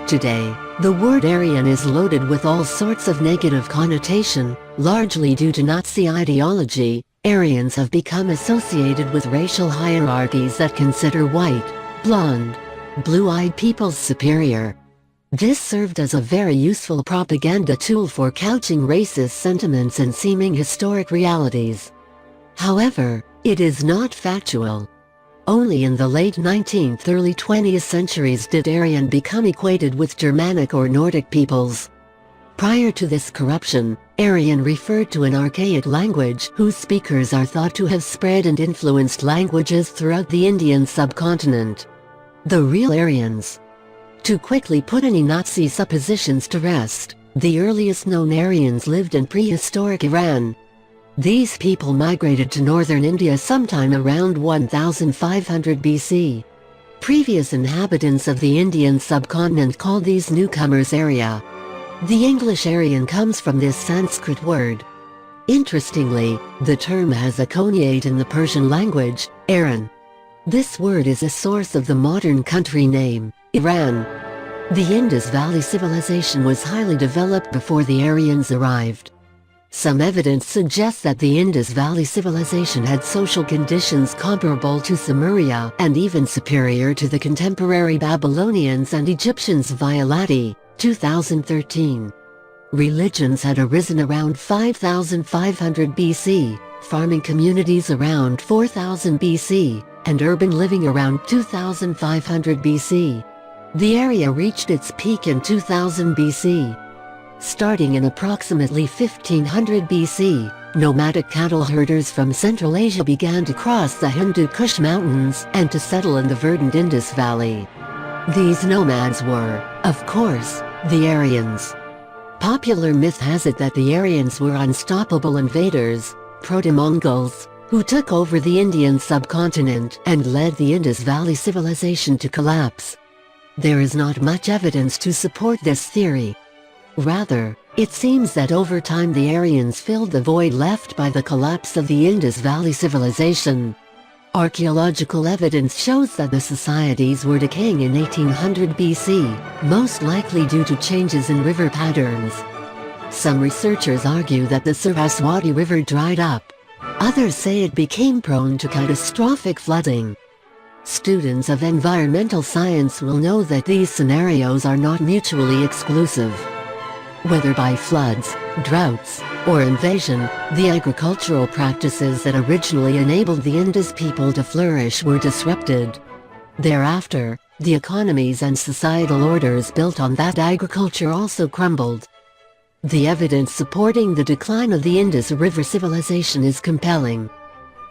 Today, the word Aryan is loaded with all sorts of negative connotation, largely due to Nazi ideology. Aryans have become associated with racial hierarchies that consider white, blonde, blue-eyed peoples superior. This served as a very useful propaganda tool for couching racist sentiments and seeming historic realities. However, it is not factual. Only in the late 19th early 20th centuries did Aryan become equated with Germanic or Nordic peoples. Prior to this corruption, Aryan referred to an archaic language whose speakers are thought to have spread and influenced languages throughout the Indian subcontinent. The Real Aryans. To quickly put any Nazi suppositions to rest, the earliest known Aryans lived in prehistoric Iran. These people migrated to northern India sometime around 1500 BC. Previous inhabitants of the Indian subcontinent called these newcomers arya. The English Aryan comes from this Sanskrit word. Interestingly, the term has a cognate in the Persian language, eran. This word is a source of the modern country name, Iran. The Indus Valley civilization was highly developed before the Aryans arrived. Some evidence suggests that the Indus Valley civilization had social conditions comparable to Sumeria and even superior to the contemporary Babylonians and Egyptians via Latti, 2013. Religions had arisen around 5500 BC, farming communities around 4000 BC, and urban living around 2500 BC. The area reached its peak in 2000 BC. Starting in approximately 1500 BC, nomadic cattle herders from Central Asia began to cross the Hindu Kush Mountains and to settle in the verdant Indus Valley. These nomads were, of course, the Aryans. Popular myth has it that the Aryans were unstoppable invaders, proto-Mongols, who took over the Indian subcontinent and led the Indus Valley civilization to collapse. There is not much evidence to support this theory. Rather, it seems that over time the Aryans filled the void left by the collapse of the Indus Valley civilization. Archaeological evidence shows that the societies were decaying in 1800 BC, most likely due to changes in river patterns. Some researchers argue that the Saraswati River dried up. Others say it became prone to catastrophic flooding. Students of environmental science will know that these scenarios are not mutually exclusive. Whether by floods, droughts, or invasion, the agricultural practices that originally enabled the Indus people to flourish were disrupted. Thereafter, the economies and societal orders built on that agriculture also crumbled. The evidence supporting the decline of the Indus River civilization is compelling.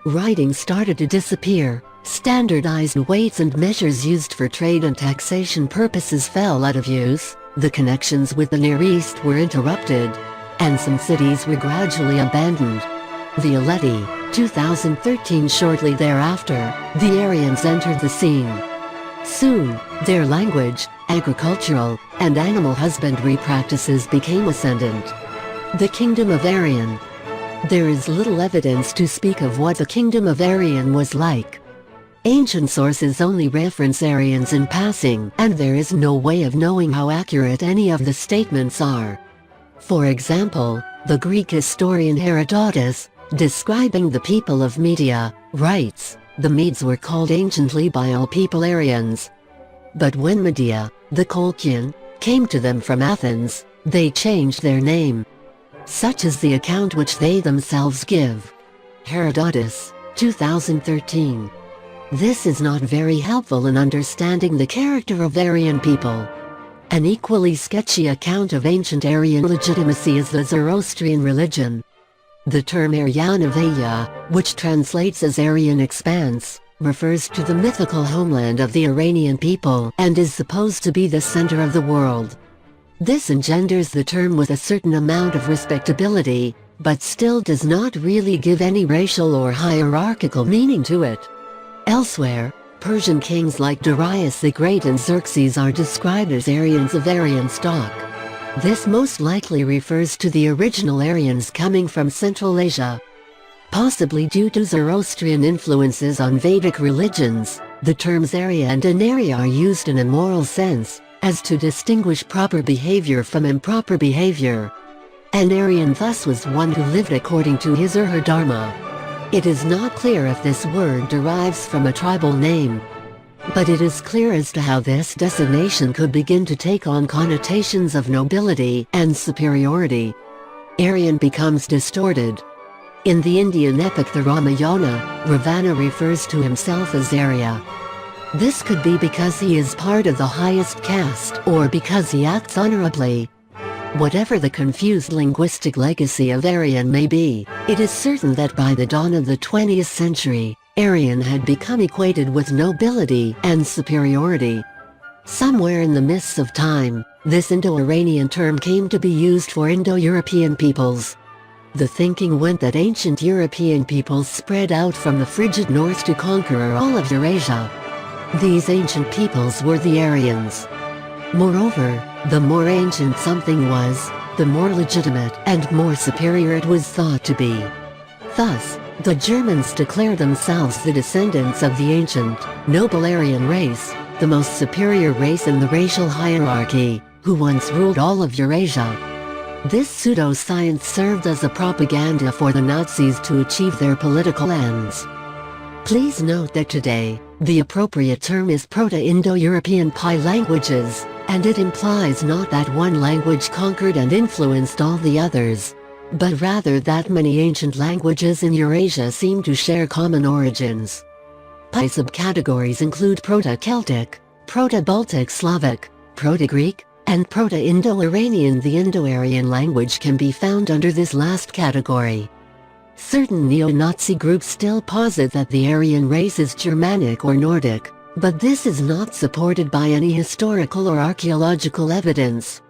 Writing started to disappear, standardized weights and measures used for trade and taxation purposes fell out of use, the connections with the Near East were interrupted, and some cities were gradually abandoned. Via Latti, 2013. Shortly thereafter, the Aryans entered the scene. Soon, their language, agricultural, and animal husbandry practices became ascendant. The Kingdom of Aryan. There is little evidence to speak of what the Kingdom of Aryan was like. Ancient sources only reference Aryans in passing, and there is no way of knowing how accurate any of the statements are. For example, the Greek historian Herodotus, describing the people of Media, writes, "The Medes were called anciently by all people Aryans. But when Media, the Colchian, came to them from Athens, they changed their name." Such is the account which they themselves give. Herodotus, 2013. This is not very helpful in understanding the character of Aryan people. An equally sketchy account of ancient Aryan legitimacy is the Zoroastrian religion. The term Aryanavaya, which translates as Aryan expanse, refers to the mythical homeland of the Iranian people and is supposed to be the center of the world. This engenders the term with a certain amount of respectability, but still does not really give any racial or hierarchical meaning to it. Elsewhere, Persian kings like Darius the Great and Xerxes are described as Aryans of Aryan stock. This most likely refers to the original Aryans coming from Central Asia. Possibly due to Zoroastrian influences on Vedic religions, the terms Arya and Anarya are used in a moral sense, as to distinguish proper behavior from improper behavior. An Aryan thus was one who lived according to his or her dharma. It is not clear if this word derives from a tribal name, but it is clear as to how this designation could begin to take on connotations of nobility and superiority. Aryan becomes distorted. In the Indian epic the Ramayana, Ravana refers to himself as Arya. This could be because he is part of the highest caste or because he acts honorably. Whatever the confused linguistic legacy of Aryan may be, it is certain that by the dawn of the 20th century, Aryan had become equated with nobility and superiority. Somewhere in the mists of time, this Indo-Iranian term came to be used for Indo-European peoples. The thinking went that ancient European peoples spread out from the frigid north to conquer all of Eurasia. These ancient peoples were the Aryans. Moreover, the more ancient something was, the more legitimate and more superior it was thought to be. Thus, the Germans declare themselves the descendants of the ancient, noble Aryan race, the most superior race in the racial hierarchy, who once ruled all of Eurasia. This pseudo-science served as a propaganda for the Nazis to achieve their political ends. Please note that today, the appropriate term is Proto-Indo-European Pi languages, and it implies not that one language conquered and influenced all the others, but rather that many ancient languages in Eurasia seem to share common origins. Pi subcategories include Proto-Celtic, Proto-Baltic Slavic, Proto-Greek, and Proto-Indo-Iranian. The Indo-Aryan language can be found under this last category. Certain neo-Nazi groups still posit that the Aryan race is Germanic or Nordic, but this is not supported by any historical or archaeological evidence.